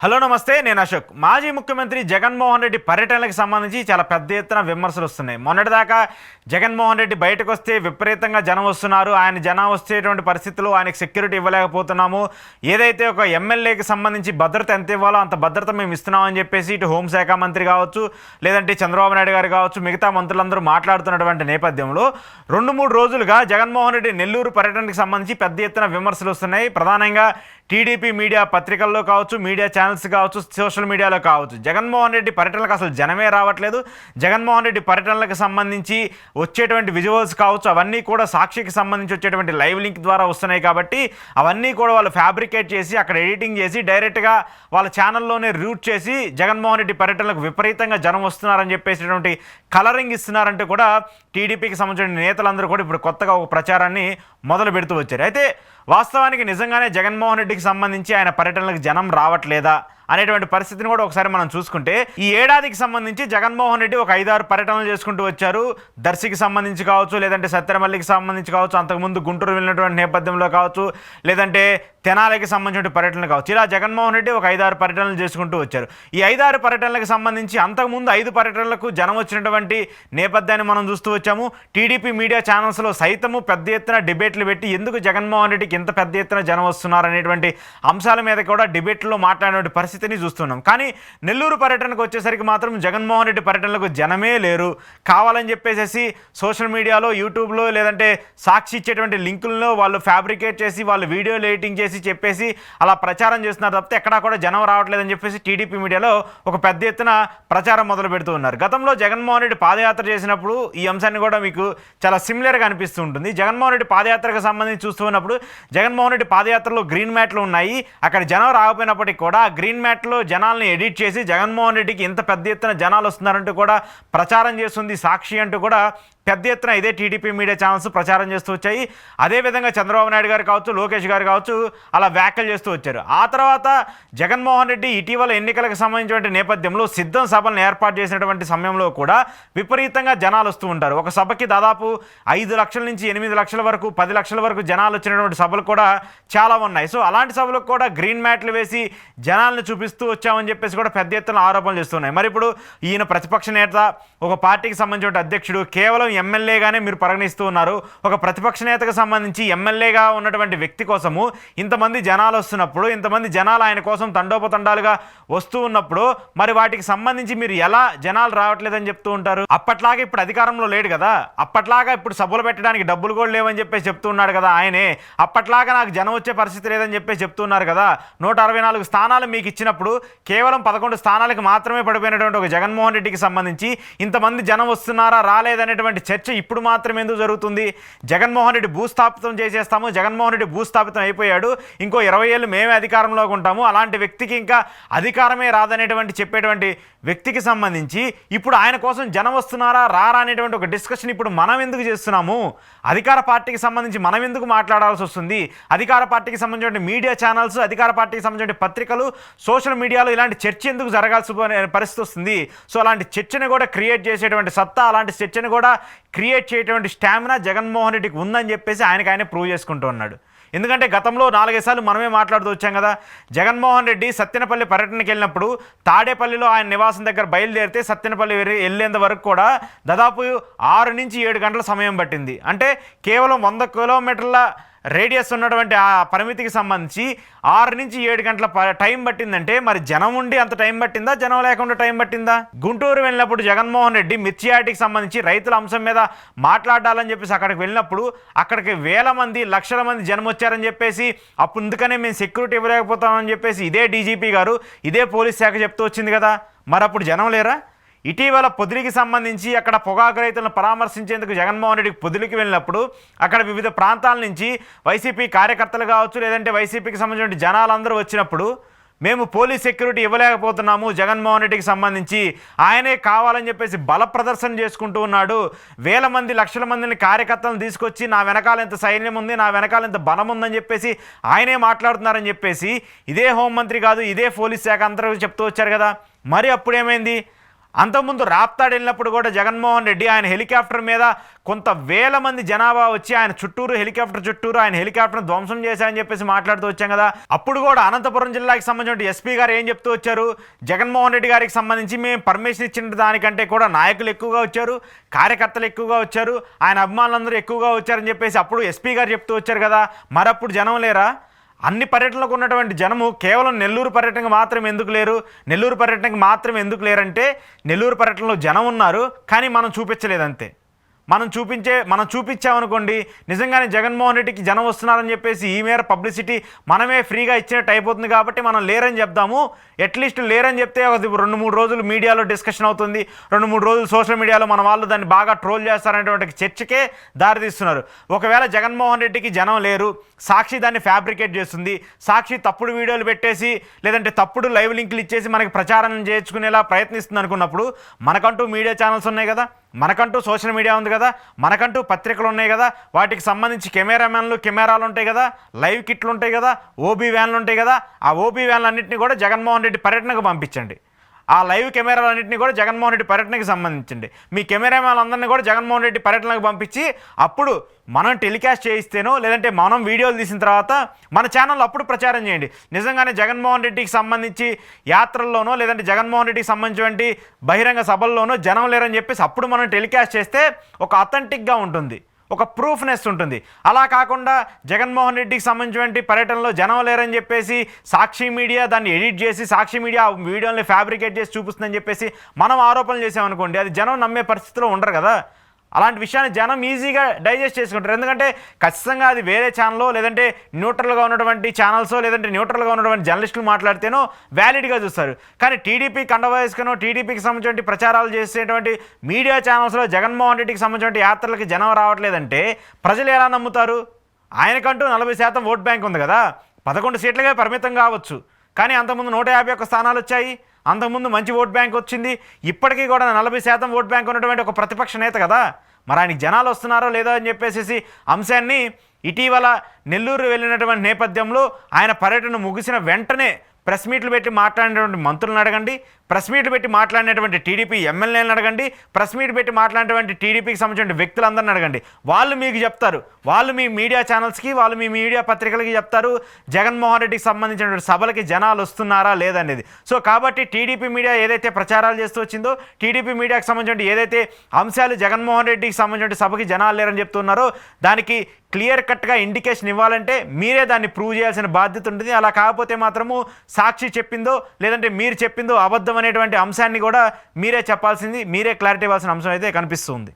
Hello నమస్తే, నేను అశోక్. మాజీ ముఖ్యమంత్రి జగన్మోహన్ రెడ్డి పర్యటనలకు సంబంధించి చాలా పెద్ద ఎత్తున విమర్శలు వస్తున్నాయి. మొన్నటిదాకా జగన్మోహన్ రెడ్డి బయటకు వస్తే విపరీతంగా జనం వస్తున్నారు, ఆయన జనం వచ్చేటువంటి పరిస్థితుల్లో ఆయనకు సెక్యూరిటీ ఇవ్వలేకపోతున్నాము, ఏదైతే ఒక ఎమ్మెల్యేకి సంబంధించి భద్రత ఎంత ఇవ్వాలో అంత భద్రత మేము ఇస్తున్నామని చెప్పేసి ఇటు హోంశాఖ మంత్రి కావచ్చు, లేదంటే చంద్రబాబు నాయుడు గారు కావచ్చు, మిగతా మంత్రులందరూ మాట్లాడుతున్నటువంటి నేపథ్యంలో 2-3 రోజులుగా జగన్మోహన్ రెడ్డి నెల్లూరు పర్యటనకు సంబంధించి పెద్ద ఎత్తున విమర్శలు వస్తున్నాయి. ప్రధానంగా టీడీపీ మీడియా పత్రికల్లో కావచ్చు, మీడియా ఛానల్స్ కావచ్చు, సోషల్ మీడియాలో కావచ్చు, జగన్మోహన్ రెడ్డి పర్యటనలకు అసలు జనమే రావట్లేదు, జగన్మోహన్ రెడ్డి పర్యటనలకు సంబంధించి వచ్చేటువంటి విజువల్స్ కావచ్చు, అవన్నీ కూడా సాక్షికి సంబంధించి వచ్చేటువంటి లైవ్ లింక్ ద్వారా వస్తున్నాయి కాబట్టి అవన్నీ కూడా వాళ్ళు ఫ్యాబ్రికేట్ చేసి అక్కడ ఎడిటింగ్ చేసి డైరెక్ట్గా వాళ్ళ ఛానల్లోనే రూట్ చేసి జగన్మోహన్ రెడ్డి పర్యటనలకు విపరీతంగా జనం వస్తున్నారని చెప్పేసినటువంటి కలరింగ్ ఇస్తున్నారంటే కూడా టీడీపీకి సంబంధించిన నేతలందరూ కూడా ఇప్పుడు కొత్తగా ఒక ప్రచారాన్ని మొదలు పెడుతూ వచ్చారు. అయితే వాస్తవానికి నిజంగానే జగన్మోహన్ రెడ్డికి సంబంధించి ఆయన పర్యటనలకు జనం రావట్లేదా అనేటువంటి పరిస్థితిని కూడా ఒకసారి మనం చూసుకుంటే, ఈ ఏడాదికి సంబంధించి జగన్మోహన్ రెడ్డి ఒక 5-6 పర్యటనలు చేసుకుంటూ వచ్చారు. దర్శికి సంబంధించి కావచ్చు, లేదంటే సత్యనపల్లికి సంబంధించి కావచ్చు, అంతకుముందు గుంటూరు వెళ్ళినటువంటి నేపథ్యంలో కావచ్చు, లేదంటే తెనాలికి సంబంధించిన పర్యటనలు కావచ్చు, ఇలా జగన్మోహన్ రెడ్డి ఒక 5-6 పర్యటనలు చేసుకుంటూ వచ్చారు. ఈ 5-6 పర్యటనలకు సంబంధించి అంతకుముందు 5 పర్యటనలకు జనం వచ్చినటువంటి నేపథ్యాన్ని మనం చూస్తూ వచ్చాము. టీడీపీ మీడియా ఛానల్స్లో సైతము పెద్ద ఎత్తున డిబేట్లు పెట్టి ఎందుకు జగన్మోహన్ రెడ్డికి ఇంత పెద్ద ఎత్తున జనం వస్తున్నారు అనేటువంటి అంశాల మీద కూడా డిబేట్లో మాట్లాడినటువంటి పరిస్థితిని చూస్తున్నాం. కానీ నెల్లూరు పర్యటనకు వచ్చేసరికి మాత్రం జగన్మోహన్ రెడ్డి పర్యటనలకు జనమే లేరు. కావాలని చెప్పేసి సోషల్ మీడియాలో, యూట్యూబ్లో, లేదంటే సాక్షి ఇచ్చేటువంటి లింకుల్లో వాళ్ళు ఫ్యాబ్రికేట్ చేసి వాళ్ళు వీడియోలు ఎడిటింగ్ చేసి చెప్పేసి అలా ప్రచారం చేస్తున్నారు తప్పితే ఎక్కడా కూడా జనం రావట్లేదని చెప్పేసి టీడీపీ మీడియాలో ఒక పెద్ద ఎత్తున ప్రచారం మొదలు పెడుతూ ఉన్నారు. గతంలో జగన్మోహన్ రెడ్డి పాదయాత్ర చేసినప్పుడు ఈ అంశాన్ని కూడా మీకు చాలా సిమిలర్గా అనిపిస్తూ ఉంటుంది. జగన్మోహన్ రెడ్డి పాదయాత్రకు సంబంధించి చూస్తూ ఉన్నప్పుడు జగన్మోహన్ రెడ్డి పాదయాత్రలో గ్రీన్ మ్యాట్లు ఉన్నాయి, అక్కడ జనం రాకపోయినప్పటికీ కూడా ఆ గ్రీన్ మ్యాట్లో జనాల్ని ఎడిట్ చేసి జగన్మోహన్ రెడ్డికి ఇంత పెద్ద ఎత్తున జనాలు వస్తున్నారంటూ కూడా ప్రచారం చేస్తుంది సాక్షి అంటూ కూడా పెద్ద ఎత్తున ఇదే టీడీపీ మీడియా ఛానల్స్ ప్రచారం చేస్తూ వచ్చాయి. అదేవిధంగా చంద్రబాబు నాయుడు గారు కావచ్చు, లోకేష్ గారు కావచ్చు, అలా వ్యాఖ్యలు చేస్తూ వచ్చారు. ఆ తర్వాత జగన్మోహన్ రెడ్డి ఇటీవల ఎన్నికలకు సంబంధించిన నేపథ్యంలో సిద్ధం సభలను ఏర్పాటు చేసినటువంటి సమయంలో కూడా విపరీతంగా జనాలు వస్తూ ఉంటారు. ఒక సభకి దాదాపు 5 లక్షల నుంచి 8 లక్షల వరకు, 10 లక్షల వరకు జనాలు వచ్చినటువంటి సభలు కూడా చాలా ఉన్నాయి. సో అలాంటి సభలకు కూడా గ్రీన్ మ్యాట్లు వేసి జనాలను చూపిస్తూ వచ్చామని చెప్పేసి కూడా పెద్ద ఎత్తున ఆరోపణలు చేస్తున్నాయి. మరి ఇప్పుడు ఈయన ప్రతిపక్ష నేత, ఒక పార్టీకి సంబంధించిన అధ్యక్షుడు, కేవలం ఎమ్మెల్యేగానే మీరు పరిగణిస్తూ ఉన్నారు. ఒక ప్రతిపక్ష నేతకు సంబంధించి ఎమ్మెల్యేగా ఉన్నటువంటి వ్యక్తి కోసము ఇంతమంది జనాలు వస్తున్నప్పుడు, ఇంతమంది జనాలు ఆయన కోసం తండోపతండాలుగా వస్తూ ఉన్నప్పుడు మరి వాటికి సంబంధించి మీరు ఎలా జనాలు రావట్లేదని చెప్తూ ఉంటారు? అప్పట్లాగా ఇప్పుడు అధికారంలో లేడు కదా, అప్పట్లాగా ఇప్పుడు సభలు పెట్టడానికి డబ్బులు కూడా లేవని చెప్పేసి చెప్తూ ఉన్నాడు కదా ఆయనే. అప్పట్లాగా నాకు జనం వచ్చే పరిస్థితి లేదని చెప్పేసి చెప్తున్నారు కదా. 164 స్థానాలు మీకు ఇచ్చినప్పుడు కేవలం 11 స్థానాలకు మాత్రమే పడిపోయినటువంటి ఒక జగన్మోహన్ రెడ్డికి సంబంధించి ఇంతమంది జనం వస్తున్నారా రాలేదనేటువంటి చర్చ ఇప్పుడు మాత్రం ఎందుకు జరుగుతుంది? జగన్మోహన్ రెడ్డి భూస్థాపితం చేసేస్తాము, జగన్మోహన్ రెడ్డి భూస్థాపితం అయిపోయాడు, ఇంకో 20 ఏళ్ళు మేమే అధికారంలోకి ఉంటాము, అలాంటి వ్యక్తికి ఇంకా అధికారమే రాదనేటువంటి చెప్పేటువంటి వ్యక్తికి సంబంధించి ఇప్పుడు ఆయన కోసం జనం వస్తున్నారా రారా అనేటువంటి ఒక డిస్కషన్ ఇప్పుడు మనం ఎందుకు చేస్తున్నాము? అధికార పార్టీకి సంబంధించి మనం ఎందుకు మాట్లాడాల్సి వస్తుంది? అధికార పార్టీకి సంబంధించిన మీడియా ఛానల్స్, అధికార పార్టీకి సంబంధించిన పత్రికలు, సోషల్ మీడియాలో ఇలాంటి చర్చ ఎందుకు జరగాల్సి పరిస్థితి వస్తుంది? సో అలాంటి చర్చను కూడా క్రియేట్ చేసేటువంటి సత్తా, అలాంటి చర్చను కూడా క్రియేట్ చేయటువంటి స్టామినా జగన్మోహన్ రెడ్డికి ఉందని చెప్పేసి ఆయనకు ప్రూవ్ చేసుకుంటూ ఉన్నాడు. ఎందుకంటే గతంలో 4-5 సార్లు మనమే మాట్లాడుతూ వచ్చాం కదా. జగన్మోహన్ రెడ్డి సత్తెనపల్లి పర్యటనకి వెళ్ళినప్పుడు తాడేపల్లిలో ఆయన నివాసం దగ్గర బయలుదేరితే సత్తెనపల్లి వెళ్ళేంత వరకు కూడా దాదాపు 6 నుంచి 7 గంటల సమయం పట్టింది. అంటే కేవలం 100 కిలోమీటర్ల రేడియస్ ఉన్నటువంటి ఆ పరిమితికి సంబంధించి 6 నుంచి 7 గంటల టైం పట్టిందంటే మరి జనం ఉండి అంత టైం పట్టిందా, జనం లేకుండా టైం పట్టిందా? గుంటూరు వెళ్ళినప్పుడు జగన్మోహన్ రెడ్డి మిర్చియాటికి సంబంధించి రైతుల అంశం మీద మాట్లాడాలని చెప్పేసి అక్కడికి వెళ్ళినప్పుడు అక్కడికి వేల మంది, లక్షల మంది జనం వచ్చారని చెప్పేసి అప్పుడు అందుకనే మేము సెక్యూరిటీ ఇవ్వలేకపోతామని చెప్పేసి ఇదే డీజీపీ గారు, ఇదే పోలీస్ శాఖ చెప్తూ వచ్చింది కదా. మరి అప్పుడు జనం లేరా? ఇటీవల పొదిలికి సంబంధించి అక్కడ పొగాకు రైతులను పరామర్శించేందుకు జగన్మోహన్ రెడ్డికి పొదిలికి వెళ్ళినప్పుడు అక్కడ వివిధ ప్రాంతాల నుంచి వైసీపీ కార్యకర్తలు కావచ్చు, లేదంటే వైసీపీకి సంబంధించిన జనాలందరూ వచ్చినప్పుడు మేము పోలీస్ సెక్యూరిటీ ఇవ్వలేకపోతున్నాము జగన్మోహన్ రెడ్డికి సంబంధించి, ఆయనే కావాలని చెప్పేసి బల ప్రదర్శన చేసుకుంటూ ఉన్నాడు, వేల మంది, లక్షల మందిని కార్యకర్తలను తీసుకొచ్చి నా వెనకాల ఎంత సైన్యం ఉంది, నా వెనకాల ఎంత బలం ఉందని చెప్పేసి ఆయనే మాట్లాడుతున్నారని చెప్పేసి ఇదే హోంమంత్రి కాదు, ఇదే పోలీస్ శాఖ అందరూ చెప్తూ వచ్చారు కదా. మరి అప్పుడేమైంది? అంతకుముందు రాప్తాడు వెళ్ళినప్పుడు కూడా జగన్మోహన్ రెడ్డి ఆయన హెలికాప్టర్ మీద కొంత వేల మంది జనాభా వచ్చి ఆయన చుట్టూరు హెలికాప్టర్ చుట్టూరు ఆయన హెలికాప్టర్ను ధ్వంసం చేశారని చెప్పేసి మాట్లాడుతూ వచ్చాం కదా. అప్పుడు కూడా అనంతపురం జిల్లాకి సంబంధించిన ఎస్పీ గారు ఏం చెప్తూ వచ్చారు, జగన్మోహన్ రెడ్డి గారికి సంబంధించి మేము పర్మిషన్ ఇచ్చిన దానికంటే కూడా నాయకులు ఎక్కువగా వచ్చారు, కార్యకర్తలు ఎక్కువగా వచ్చారు, ఆయన అభిమానులందరూ ఎక్కువగా వచ్చారని చెప్పేసి అప్పుడు ఎస్పీ గారు చెప్తూ వచ్చారు కదా. మరప్పుడు జనం లేరా? అన్ని పర్యటనలకు ఉన్నటువంటి జనము కేవలం నెల్లూరు పర్యటనకు మాత్రం ఎందుకు లేరు, నెల్లూరు పర్యటనకు మాత్రం ఎందుకు లేరంటే నెల్లూరు పర్యటనలో జనం ఉన్నారు కానీ మనం చూపించలేదంతే. మనం చూపించామనుకోండి నిజంగానే జగన్మోహన్ రెడ్డికి జనం వస్తున్నారని చెప్పేసి ఈ మేర పబ్లిసిటీ మనమే ఫ్రీగా ఇచ్చినట్టు అయిపోతుంది కాబట్టి మనం లేరని చెప్దాము. అట్లీస్ట్ లేరని చెప్తే ఒక 2-3 రోజులు మీడియాలో డిస్కషన్ అవుతుంది, 2-3 రోజులు సోషల్ మీడియాలో మన వాళ్ళు దాన్ని బాగా ట్రోల్ చేస్తారనేటువంటి చర్చకే దారితీస్తున్నారు. ఒకవేళ జగన్మోహన్ రెడ్డికి జనం లేరు, సాక్షి దాన్ని ఫ్యాబ్రికేట్ చేస్తుంది, సాక్షి తప్పుడు వీడియోలు పెట్టేసి లేదంటే తప్పుడు లైవ్ లింకులు ఇచ్చేసి మనకి ప్రచారం చేయించుకునేలా ప్రయత్నిస్తుంది అనుకున్నప్పుడు మనకంటూ మీడియా ఛానల్స్ ఉన్నాయి కదా, మనకంటూ సోషల్ మీడియా ఉంది కదా, మనకంటూ పత్రికలు ఉన్నాయి కదా, వాటికి సంబంధించి కెమెరాలు ఉంటాయి కదా, లైవ్ కిట్లు ఉంటాయి కదా, ఓబీ వ్యాన్లు ఉంటాయి కదా. ఆ ఓబీ వ్యాన్లన్నింటినీ కూడా జగన్మోహన్ రెడ్డి పర్యటనకు పంపించండి. ఆ లైవ్ కెమెరాలన్నింటినీ కూడా జగన్మోహన్ రెడ్డి పర్యటనకి సంబంధించండి. మీ కెమెరామ్యాన్లందరినీ కూడా జగన్మోహన్ రెడ్డి పర్యటనకు పంపించి అప్పుడు మనం టెలికాస్ట్ చేయిస్తేనో లేదంటే మనం వీడియోలు తీసిన తర్వాత మన ఛానల్లో అప్పుడు ప్రచారం చేయండి. నిజంగానే జగన్మోహన్ రెడ్డికి సంబంధించి యాత్రల్లోనో లేదంటే జగన్మోహన్ రెడ్డికి సంబంధించినటువంటి బహిరంగ సభల్లోనో జనం లేరని చెప్పేసి అప్పుడు మనం టెలికాస్ట్ చేస్తే ఒక అథెంటిక్గా ఉంటుంది, ఒక ప్రూఫ్నెస్ ఉంటుంది. అలా కాకుండా జగన్మోహన్ రెడ్డికి సంబంధించిన పర్యటనలో జనం లేరని చెప్పేసి సాక్షి మీడియా దాన్ని ఎడిట్ చేసి సాక్షి మీడియా ఆ వీడియోని ఫ్యాబ్రికేట్ చేసి చూపిస్తుందని చెప్పేసి మనం ఆరోపణలు చేసామనుకోండి, అది జనం నమ్మే పరిస్థితిలో ఉండరు కదా. అలాంటి విషయాన్ని జనం ఈజీగా డైజెస్ట్ చేసుకుంటారు. ఎందుకంటే ఖచ్చితంగా అది వేరే ఛానల్లో లేదంటే న్యూట్రల్గా ఉన్నటువంటి ఛానల్సో లేదంటే న్యూట్రల్గా ఉన్నటువంటి జర్నలిస్టులు మాట్లాడితేనో వ్యాలిడ్గా చూస్తారు. కానీ టీడీపీ కండవయస్కనో టీడీపీకి సంబంధించిన ప్రచారాలు చేసేటువంటి మీడియా ఛానల్స్లో జగన్మోహన్ రెడ్డికి సంబంధించిన యాత్రలకి జనం రావట్లేదంటే ప్రజలు ఎలా నమ్ముతారు? ఆయనకంటూ 40% ఓట్ బ్యాంక్ ఉంది కదా, 11 సీట్లుగా పరిమితం కావచ్చు, కానీ అంతకుముందు 151 స్థానాలు వచ్చాయి, అంతకుముందు మంచి ఓట్ బ్యాంక్ వచ్చింది. ఇప్పటికీ కూడా 40% ఓట్ బ్యాంక్ ఉన్నటువంటి ఒక ప్రతిపక్ష నేత కదా. మరి ఆయనకి జనాలు వస్తున్నారో లేదో అని చెప్పేసి అంశాన్ని ఇటీవల నెల్లూరు వెళ్ళినటువంటి నేపథ్యంలో ఆయన పర్యటన ముగిసిన వెంటనే ప్రెస్ మీట్లు పెట్టి మాట్లాడినటువంటి మంత్రులను అడగండి, ప్రెస్ మీట్లు పెట్టి మాట్లాడినటువంటి టీడీపీ ఎమ్మెల్యేలను అడగండి, ప్రెస్ మీట్ పెట్టి మాట్లాడినటువంటి టీడీపీకి సంబంధించిన వ్యక్తులందరిని అడగండి. వాళ్ళు మీకు చెప్తారు, వాళ్ళు మీ మీడియా ఛానల్స్కి వాళ్ళు మీ మీడియా పత్రికలకి చెప్తారు జగన్మోహన్ రెడ్డికి సంబంధించినటువంటి సభలకి జనాలు వస్తున్నారా లేదనేది. సో కాబట్టి టీడీపీ మీడియా ఏదైతే ప్రచారాలు చేస్తూ వచ్చిందో, టీడీపీ మీడియాకి సంబంధించిన ఏదైతే అంశాలు జగన్మోహన్ రెడ్డికి సంబంధించిన సభకి జనాలు లేరని చెప్తున్నారో దానికి క్లియర్ కట్గా ఇండికేషన్ ఇవ్వాలంటే మీరే దాన్ని ప్రూవ్ చేయాల్సిన బాధ్యత ఉంటుంది. అలా కాకపోతే మాత్రము సాక్షి చెప్పిందో లేదంటే మీరు చెప్పిందో అబద్ధం అనేటువంటి అంశాన్ని కూడా మీరే చెప్పాల్సింది, మీరే క్లారిటీ ఇవ్వాల్సిన అంశం అయితే కనిపిస్తుంది.